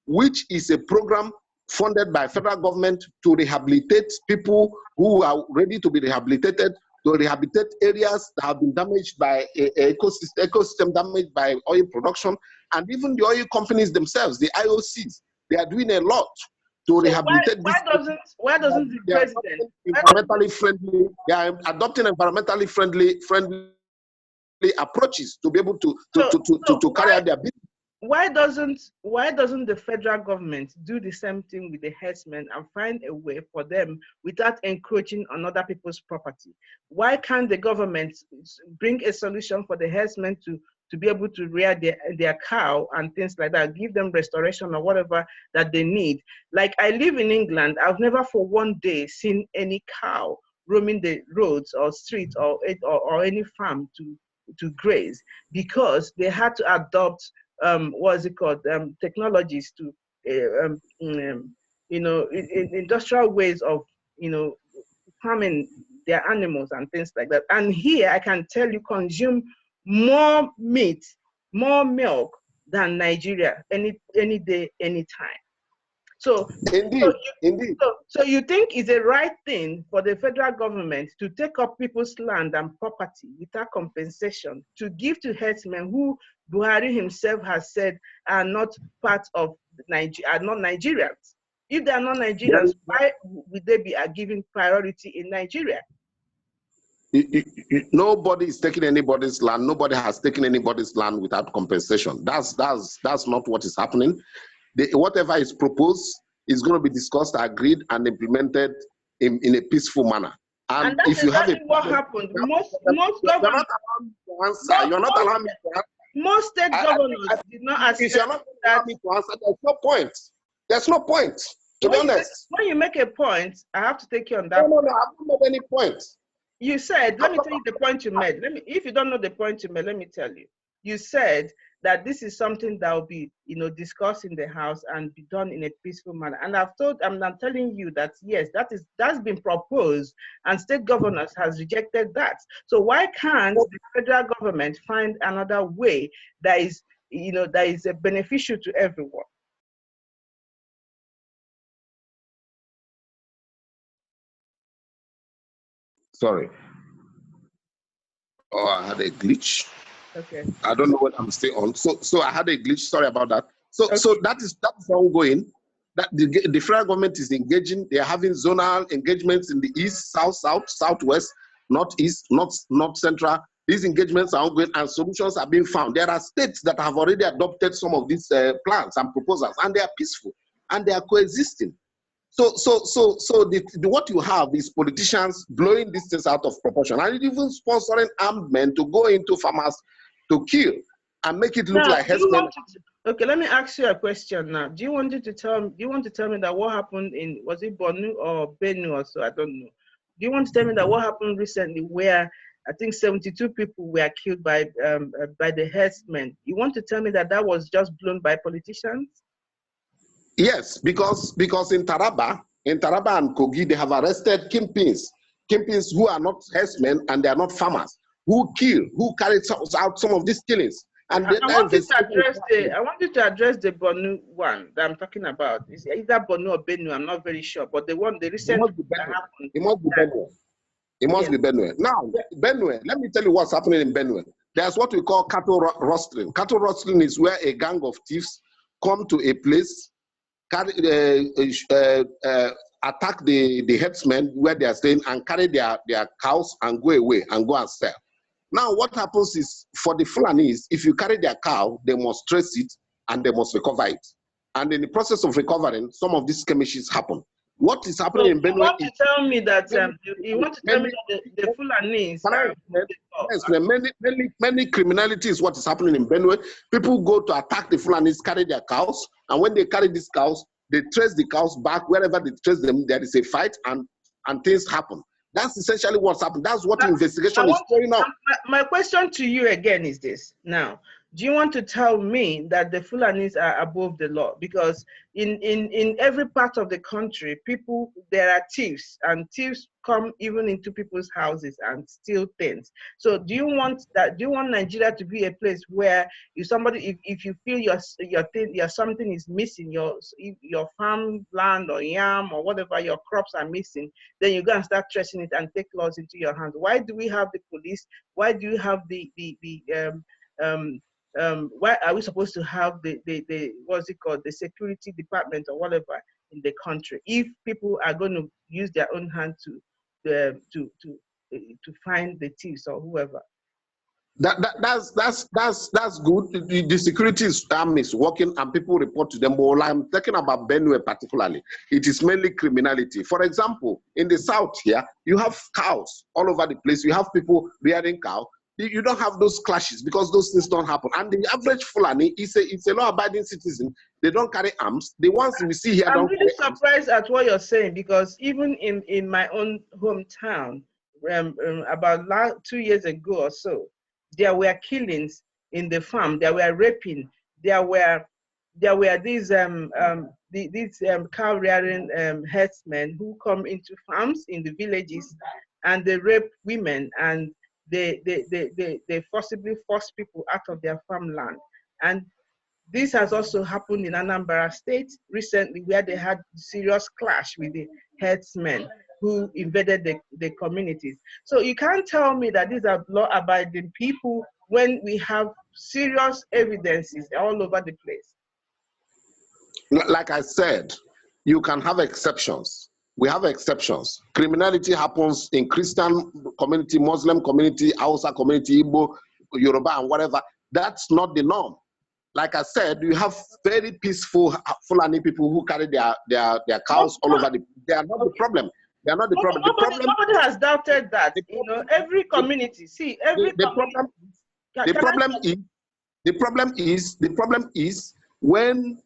which is a program funded by federal government to rehabilitate people who are ready to be rehabilitated, to rehabilitate areas that have been damaged by ecosystem damaged by oil production, and even the oil companies themselves, the IOCs, they are doing a lot to rehabilitate why doesn't the president environmentally friendly? They are adopting environmentally friendly approaches to be able to carry out their business. Why doesn't the federal government do the same thing with the herdsmen and find a way for them without encroaching on other people's property? Why can't the government bring a solution for the herdsmen to be able to rear their cow and things like that, give them restoration or whatever that they need? Like, I live in England, I've never for one day seen any cow roaming the roads or streets or any farm to graze, because they had to adopt technologies to industrial ways of, farming their animals and things like that. And here, I can tell you, consume more meat, more milk than Nigeria any day, any time. So, so you think it's a right thing for the federal government to take up people's land and property without compensation to give to herdsmen who Buhari himself has said are not part of Nigeria, are not Nigerians? If they are not Nigerians, why would they be given priority in Nigeria? Nobody is taking anybody's land. Nobody has taken anybody's land without compensation. That's not what is happening. Whatever is proposed is going to be discussed, agreed, and implemented in a peaceful manner. And that's if you exactly have what happened. Most governors, you're not allowing me to answer. Most state governors did not accept if you're not allowing me to answer, there's no point. There's no point, to be honest. When you make a point, I have to take you on that. No, I haven't made any point. You said, let me tell you the point you made. If you don't know the point you made, let me tell you. You said that this is something that will be, discussed in the House and be done in a peaceful manner. And I'm telling you that yes, that's been proposed, and state governors has rejected that. So why can't the federal government find another way that is, that is beneficial to everyone? Sorry. Oh, I had a glitch. Okay. I don't know what I'm still on. So I had a glitch. Sorry about that. So that's ongoing. That the federal government is engaging. They are having zonal engagements in the east, south, southwest, northeast, north central. These engagements are ongoing and solutions are being found. There are states that have already adopted some of these plans and proposals, and they are peaceful and they are coexisting. So what you have is politicians blowing these things out of proportion and even sponsoring armed men to go into farmers to kill and make it look like herdsmen. Okay, let me ask you a question now. Do you want to tell me that what happened in, was it Borno or Benue or so? I don't know. Do you want to tell me that what happened recently where I think 72 people were killed by the herdsmen? You want to tell me that that was just blown by politicians? Yes, because in Taraba and Kogi, they have arrested kingpins who are not herdsmen and they are not farmers, who carried out some of these killings. And I want you to address the Borno one that I'm talking about. It's either Borno or Benue, I'm not very sure, but the recent that happened. It must be Benue. It must be Benue. Now, Benue, let me tell you what's happening in Benue. There's what we call cattle rustling. Cattle rustling is where a gang of thieves come to a place, attack the herdsmen where they are staying and carry their cows and go away and go and sell. Now, what happens is, for the Fulanis, if you carry their cow, they must trace it and they must recover it. And in the process of recovering, some of these skirmishes happen. What is happening in Benue? You want to tell me that the Fulanis? Many criminality is what is happening in Benue. People go to attack the Fulanis, carry their cows, and when they carry these cows, they trace the cows back. Wherever they trace them, there is a fight and things happen. That's essentially what's happened. That's what the investigation is going on. My question to you again is this. Now, do you want to tell me that the Fulanis are above the law? Because in every part of the country, there are thieves, and thieves come even into people's houses and steal things. So do you want Nigeria to be a place where if you feel your something is missing, your farm land or yam or whatever, your crops are missing, then you go and start tracing it and take laws into your hands? Why do we have the police? Why do you have why are we supposed to have the what's it called, the security department or whatever in the country if people are going to use their own hand to find the thieves or whoever? That's good. The security arm is working and people report to them. But I'm talking about Benue particularly. It is mainly criminality. For example, in the south here, you have cows all over the place. You have people rearing cows. You don't have those clashes because those things don't happen. And the average Fulani is a law-abiding citizen. They don't carry arms. The ones we see here I'm really surprised at what you're saying, because even in my own hometown, about 2 years ago or so, there were killings in the farm. There were raping. There were there were these cow rearing herdsmen who come into farms in the villages, and they rape women, and they forcibly force people out of their farmland. And this has also happened in Anambra State recently, where they had serious clash with the herdsmen who invaded the communities. So you can't tell me that these are law-abiding people when we have serious evidences all over the place. Like I said, you can have exceptions. We have exceptions. Criminality happens in Christian community, Muslim community, Hausa community, Igbo, Yoruba, and whatever. That's not the norm. Like I said, you have very peaceful Fulani people who carry their cows all over the. They are not the problem. They are not the problem. Nobody has doubted that. You know, every community. See, the problem is when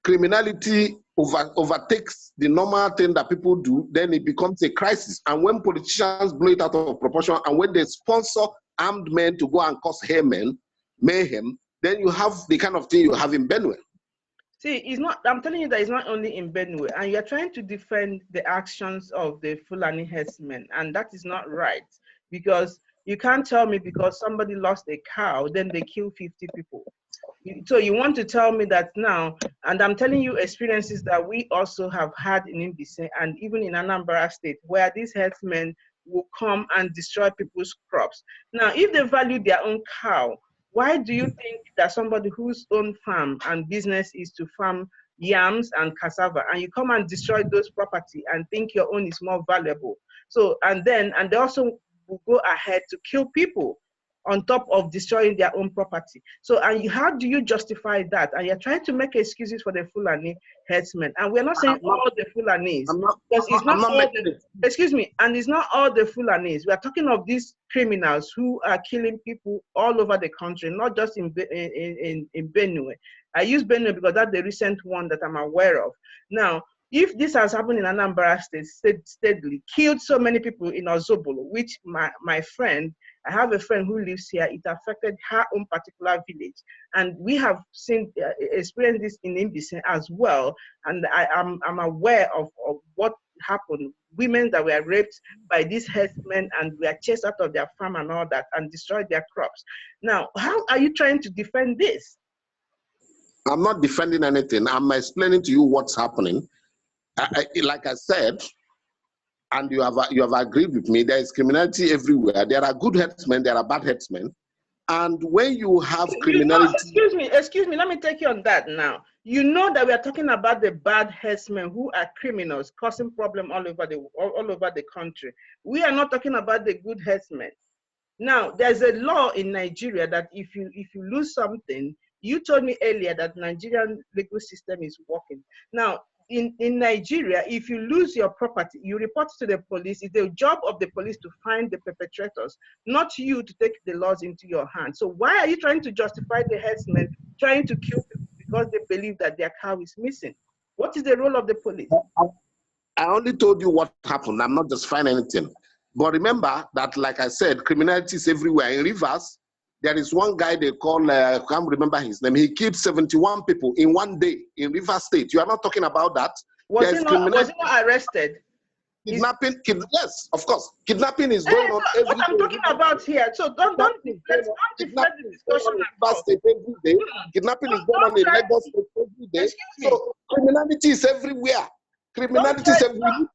criminality overtakes the normal thing that people do, then it becomes a crisis. And when politicians blow it out of proportion, and when they sponsor armed men to go and cause mayhem, then you have the kind of thing you have in Benue. See, it's not, I'm telling you that it's not only in Benue, and you're trying to defend the actions of the Fulani herdsmen, and that is not right, because you can't tell me because somebody lost a cow, then they kill 50 people. So you want to tell me that now, and I'm telling you experiences that we also have had in Mbise and even in Anambra State, where these herdsmen will come and destroy people's crops. Now, if they value their own cow, why do you think that somebody whose own farm and business is to farm yams and cassava, and you come and destroy those property and think your own is more valuable? So, and they also will go ahead to kill people on top of destroying their own property. So, and how do you justify that? And you're trying to make excuses for the Fulani herdsmen. And we're not saying all the Fulanis, because it's not all the, excuse me, and it's not all the Fulanis. We are talking of these criminals who are killing people all over the country, not just in Benue. I use Benue because that's the recent one that I'm aware of. Now, if this has happened in Anambra State steadily, killed so many people in Ozobolo, which my friend, I have a friend who lives here, it affected her own particular village. And we have seen, experienced this in Mbise as well. And I'm aware of what happened. Women that were raped by these herdsmen and were chased out of their farm and all that and destroyed their crops. Now, how are you trying to defend this? I'm not defending anything. I'm explaining to you what's happening. Like I said, and you have agreed with me, there is criminality everywhere. There are good herdsmen, there are bad herdsmen. And when you have criminality... Excuse me, let me take you on that now. You know that we are talking about the bad herdsmen who are criminals, causing problems all over the country. We are not talking about the good herdsmen. Now, there's a law in Nigeria that if you lose something, you told me earlier that Nigerian legal system is working. Now, in Nigeria, if you lose your property, you report to the police. It's the job of the police to find the perpetrators, not you to take the laws into your hands. So why are you trying to justify the herdsmen trying to kill people because they believe that their cow is missing? What is the role of the police? I only told you what happened. I'm not justifying anything. But remember that, like I said, criminality is everywhere. In Rivers, there is one guy they call, I can't remember his name. He killed 71 people in one day in Rivers State. You are not talking about that. Was he not arrested? Kidnapping, yes, of course. Kidnapping is going on every day. What I'm talking about here. So let's not deflect the discussion. State every day. Kidnapping is going on in Lagos State every day. So criminality is everywhere. Criminality is everywhere.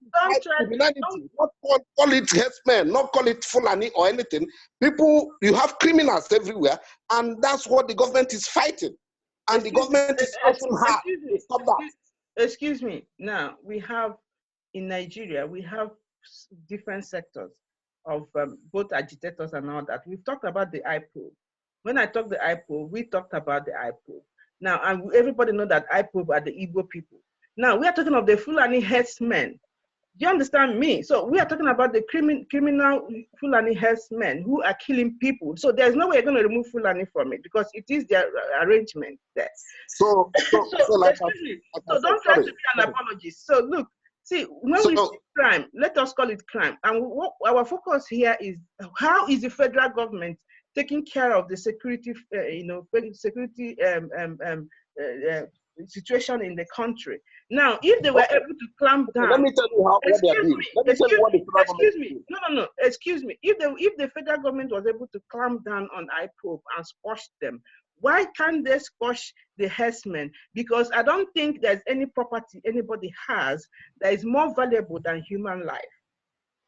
Criminality. Not call it herdsmen, not call it Fulani or anything. People, you have criminals everywhere, and that's what the government is fighting. And the government is fighting hard. Stop that. Excuse me. Now, we have, in Nigeria, we have different sectors of both agitators and all that. We've talked about the IPOB. When I talked the IPOB, we talked about the IPOB. Now, and everybody knows that IPOB are the Igbo people. Now, we are talking of the Fulani herdsmen. Do you understand me? So we are talking about the criminal Fulani herdsmen who are killing people. So there's no way you're going to remove Fulani from it because it is their arrangement there. So don't try to be an apologist. So look, see, when we see crime, let us call it crime. And our focus here is how is the federal government taking care of the security, security situation in the country. Now, if they were able to clamp down, let me tell you what they are doing. Let me tell you what the federal government is doing. No, excuse me. If the federal government was able to clamp down on IPOB and squash them, why can't they squash the herdsmen? Because I don't think there's any property anybody has that is more valuable than human life.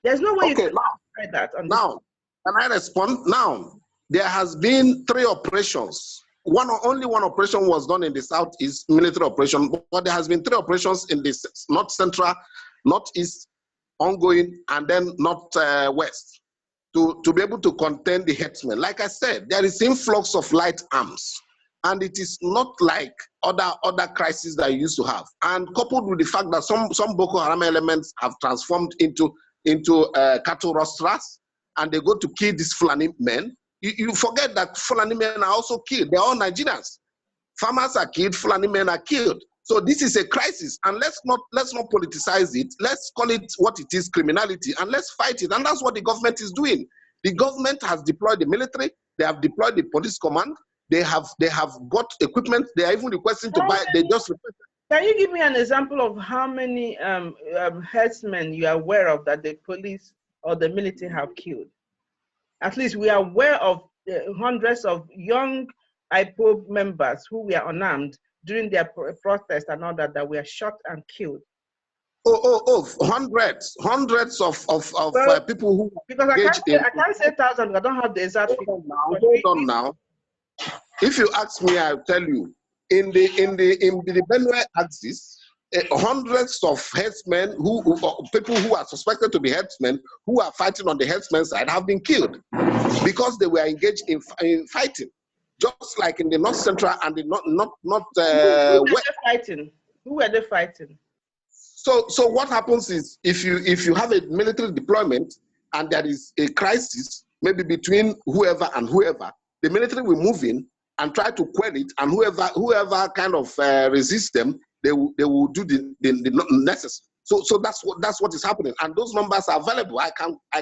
There's no way you can say that. Now, can I respond? Now, there has been 3 operations. Only one operation was done in the southeast, military operation, but there has been 3 operations in the north central, northeast, ongoing, and then north west to be able to contain the herdsmen. Like I said, there is influx of light arms, and it is not like other crises that you used to have. And coupled with the fact that some Boko Haram elements have transformed into cattle rustlers, and they go to kill these Fulani men. You forget that Fulani men are also killed. They're all Nigerians. Farmers are killed, Fulani men are killed. So this is a crisis, and let's not politicize it. Let's call it what it is, criminality, and let's fight it. And that's what the government is doing. The government has deployed the military. They have deployed the police command. They have got equipment. They are even requesting to buy. They just requested. Can you give me an example of how many herdsmen you are aware of that the police or the military have killed? At least we are aware of hundreds of young IPOB members who were unarmed during their protest and all that were shot and killed. Hundreds of people who. Because I can't say thousands. I don't have the exact figure. Hold on now. If you ask me, I'll tell you. In the Benue axis, hundreds of herdsmen people who are suspected to be herdsmen who are fighting on the herdsmen side have been killed because they were engaged in fighting, just like in the north central and the not west. Who were they fighting? So what happens is if you have a military deployment and there is a crisis, maybe between whoever and whoever, the military will move in and try to quell it, and whoever kind of resists them, they will do the necessary. So that's what is happening, and those numbers are available. I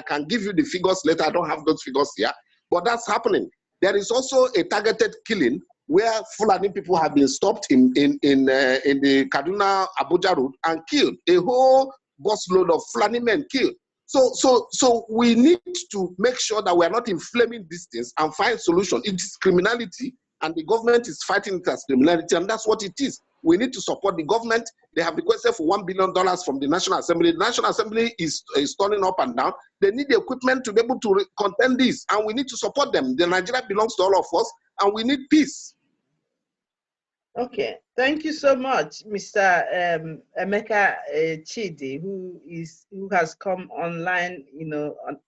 can give you the figures later. I don't have those figures here, but that's happening. There is also a targeted killing where Fulani people have been stopped in the Kaduna Abuja road and killed. A whole busload of Fulani men killed. So we need to make sure that we are not inflaming these things and find solution. It is criminality, and the government is fighting it as criminality, and that's what it is. We need to support the government. They have requested for $1 billion from the National Assembly. The National Assembly is turning up and down. They need the equipment to be able to contend this, and we need to support them. The Nigeria belongs to all of us, and we need peace. Okay, thank you so much, Mr. Emeka Chidi, who has come online,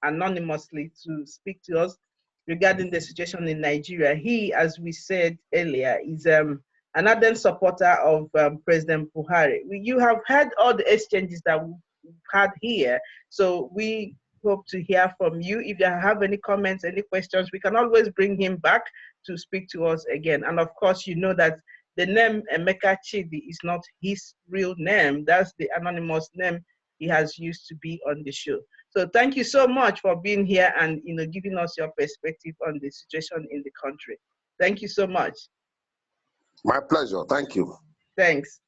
anonymously to speak to us regarding the situation in Nigeria. He, as we said earlier, is an ardent supporter of President Buhari. You have heard all the exchanges that we've had here, so we hope to hear from you. If you have any comments, any questions, we can always bring him back to speak to us again. And of course, you know that the name Emeka Chidi is not his real name. That's the anonymous name he has used to be on the show. So thank you so much for being here and giving us your perspective on the situation in the country. Thank you so much. My pleasure. Thank you. Thanks.